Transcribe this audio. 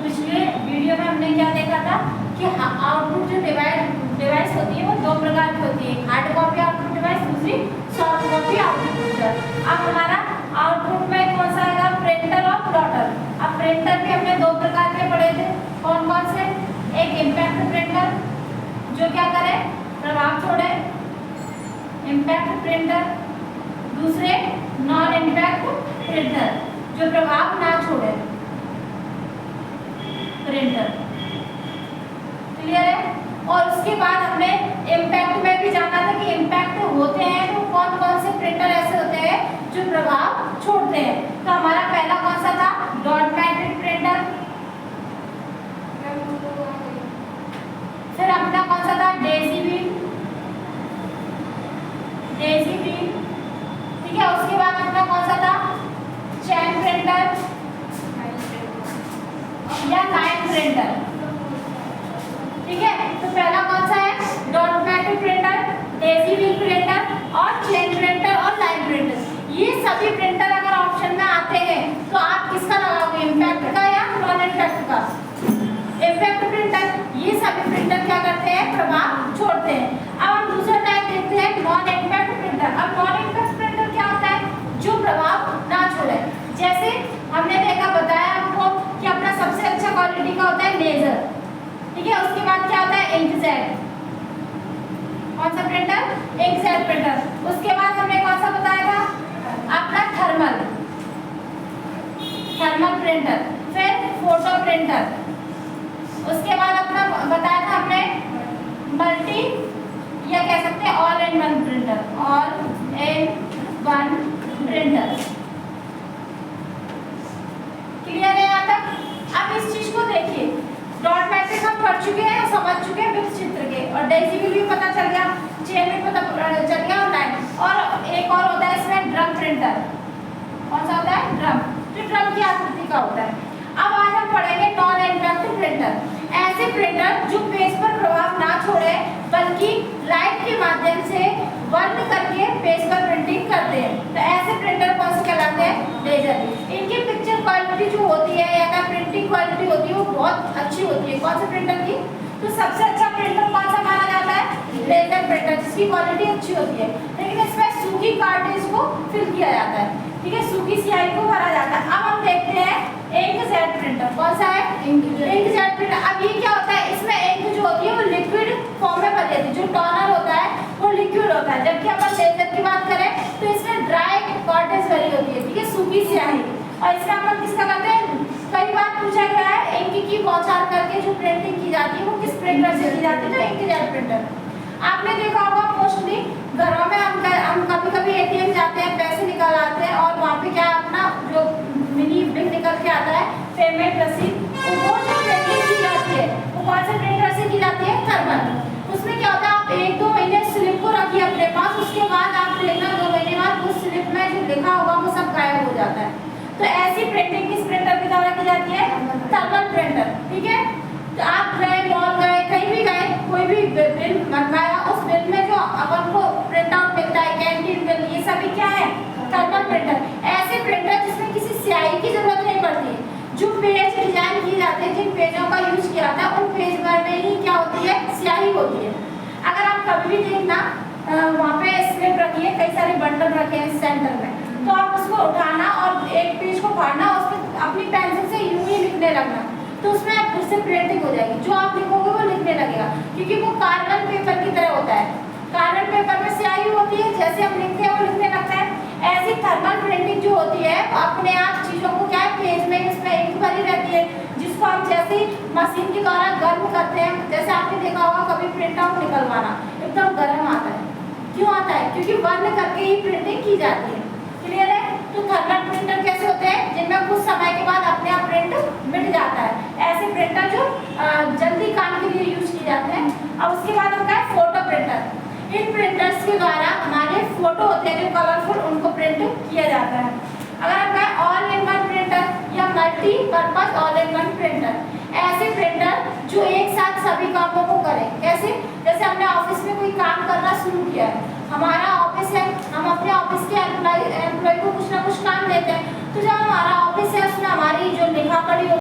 पिछले वीडियो में हमने क्या देखा था कि आउटपुट जो डिवाइस होती है वो दो प्रकार की होती है, हार्ड कॉपी आउटपुट डिवाइस, दूसरी सॉफ्ट कॉपी आउटपुट यूजर। अब हमारा आउटपुट में कौन सा आएगा, प्रिंटर और प्लॉटर। अब प्रिंटर भी हमने दो प्रकार के पढ़े थे, कौन कौन से, एक इम्पैक्ट प्रिंटर जो क्या करे, प्रभाव छोड़े, इम्पैक्ट प्रिंटर, दूसरे नॉन इम्पैक्ट प्रिंटर जो प्रभाव ना छोड़े प्रिंटर। क्लियर है। और उसके बाद हमने इम्पैक्ट में भी जाना था कि इम्पैक्ट होते हैं तो कौन कौन से प्रिंटर ऐसे होते हैं जो प्रभाव छोड़ते हैं। तो हमारा पहला कौन सा था, डॉट मैट्रिक प्रिंटर। फिर अपना कौन सा था, डेजी बीम, डेजी बीम, ठीक है। उसके बाद अपना कौन सा था, चैन प्रिंटर या लाइन प्रिंटर, ठीक है। तो पहला कौन सा है, dot matric printer, Daisy beam printer और चेन प्रिंटर और लाइन प्रिंटर। ये सभी प्रिंटर अगर ऑप्शन में आते हैं तो आप किसका लगाओगे, इम्पैक्ट का या नॉन इम्पैक्ट का। इम्पैक्ट प्रिंटर, ये सभी प्रिंटर क्या करते हैं, प्रभाव छोड़ते हैं। अब हम दूसरा टाइप देखते हैं, नॉन इम्पैक्ट प्रिंटर। अब नॉन इम्पैक्ट प्रिंटर क्या होता है, जो प्रभाव ना छोड़े। जैसे हमने देखा, बताया आपको कि अपना सबसे अच्छा क्वालिटी का होता है लेजर, ठीक है। उसके बाद क्या होता है, इंकजेट, कौन सा प्रिंटर, इंकजेट प्रिंटर। उसके बाद हमने कौन सा बताया था, अपना थर्मल, थर्मल प्रिंटर। फिर फोटो प्रिंटर। उसके बाद अपना बताया था हमने मल्टी या कह सकते हैं all in one printer, all in one printer. Clear है यहाँ तक। अब इस चीज को देखिए, डॉट मैट्रिक हम पढ़ चुके हैं, समझ चुके हैं वृत्त चित्र के, और डेजी भी पता चल गया, चेन भी पता चल गया, और लाइन। और एक और होता है इसमें ड्रम प्रिंटर। कौन सा होता है, ड्रम, जो ड्रम की आकृति का होता है। अब आज हम पढ़ेंगे नॉन इम्पैक्ट प्रिंटर। ऐसे प्रिंटर जो पेज पर प्रभाव ना छोड़े बल्कि लाइट के माध्यम से वर्ण करके पेज पर प्रिंटिंग करते हैं, तो ऐसे प्रिंटर कौन से कहलाते हैं, लेजर। इनकी पिक्चर क्वालिटी जो होती है या प्रिंटिंग क्वालिटी होती है वो बहुत अच्छी होती है, कौन से प्रिंटर की। तो सबसे अच्छा प्रिंटर कौन सा माना जाता है, लेजर प्रिंटर, जिसकी क्वालिटी अच्छी होती है। लेकिन इसमें सूखी कार्टेज को फिल किया जाता है, ठीक है, सूखी स्याही को भरा जाता है। अब हम देखते हैं इंकजेट प्रिंटर, कौन सा है, इंकजेट प्रिंटर। अब ये क्या होता है, इसमें इंक जो होती है वो लिक्विड फॉर्म में बन जाती है, जो टोनर होता है वो लिक्विड होता है। जबकि अपन लेजर की बात करें तो इसमें ड्राई कार्टेज भरी होती है, ठीक है, सूखी स्याही। और इसमें अपन किसका करते हैं, कई बार पूछा गया है इंक की बौछार करके जो प्रिंटिंग की जाती है वो किस प्रिंटर से की जाती है, तो इंकजेट प्रिंटर। आपने देखा होगा मोस्टली घरों में हम कभी कभी एटीएम जाते हैं, पैसे निकालते हैं, और वहाँ पे क्या अपना जो मिनी बिल निकल के आता है, पेमेंट रसीद, वो जो प्रिंटिंग की जाती है वो कौन से प्रिंटर से की जाती है, थर्मल। उसमें क्या होता है, आप 1-2 महीने स्लिप को रखिए अपने पास, उसके बाद आप देखना 2 महीने बाद उस स्लिप में जो लिखा होगा वो सब गायब हो जाता है। तो ऐसी प्रिंटिंग किस प्रिंटर के द्वारा की जाती है, थर्मल प्रिंटर, ठीक है। तो आप गए, मॉल गए, कहीं भी गए, कोई भी बिल बनवाया, उस बिल में जो अपन को प्रिंट आउट मिलता है, कैंटीन बिल, ये सभी क्या है, थर्मल प्रिंटर। ऐसे प्रिंटर जिसमें किसी स्याही की जरूरत नहीं पड़ती है, जो पेज डिजाइन किए जाते हैं, जिन पेजों का यूज किया जाता है उन पेज पर में ही क्या होती है, स्याही होती है। अगर आप कभी भी देखना वहाँ पे स्लिप रखी है, कई सारे बंडल रखे हैं सेंटर में, तो आप उसको उठाना और एक पेज को फाड़ना, उस पर अपनी पेंसिल से यूं ही लिखने लगना, तो उसमें फिर से प्रिंटिंग हो जाएगी, जो आप लिखोगे वो लिखने लगेगा, क्योंकि वो कार्बन पेपर की तरह होता है। कार्बन पेपर में स्याही होती है, जैसे हम लिखते हैं वो लिखने लगता है। ऐसी थर्मल प्रिंटिंग जो होती है वो अपने आप चीजों को क्या है, पेज में इसमें इंक भरी रहती है, जिसको हम जैसे मशीन के द्वारा गर्म करते हैं, जैसे आपने देखा होगा कभी प्रिंट आउट निकलवाना एकदम गर्म आता है, क्यों आता है, क्योंकि वर्ण करके ही प्रिंटिंग की जाती है। क्लियर है। तो थर्मल प्रिंटर कैसे होते हैं, जिनमें कुछ समय के बाद अपने आप प्रिंट मिट जाता है, ऐसे प्रिंटर जो जल्दी काम के लिए यूज किए जाते हैं। अब उसके बाद होता है फोटो प्रिंटर। इन प्रिंटर्स के द्वारा हमारे फोटो होते हैं जो कलरफुल, उनको प्रिंट किया जाता है। अगर हम कहें ऑल इन वन प्रिंटर या multipurpose all in one printer, ऐसे प्रिंटर जो एक साथ सभी कामों को करें। कैसे, जैसे हमने ऑफिस में कोई काम करना शुरू किया है, हमारा ऑफिस है, हम अपने ऑफिस के एम्प्लॉय को कुछ ना कुछ काम देते हैं, तो जब हमारा ऑफिस है उसमें हमारी जो लिखा पढ़ी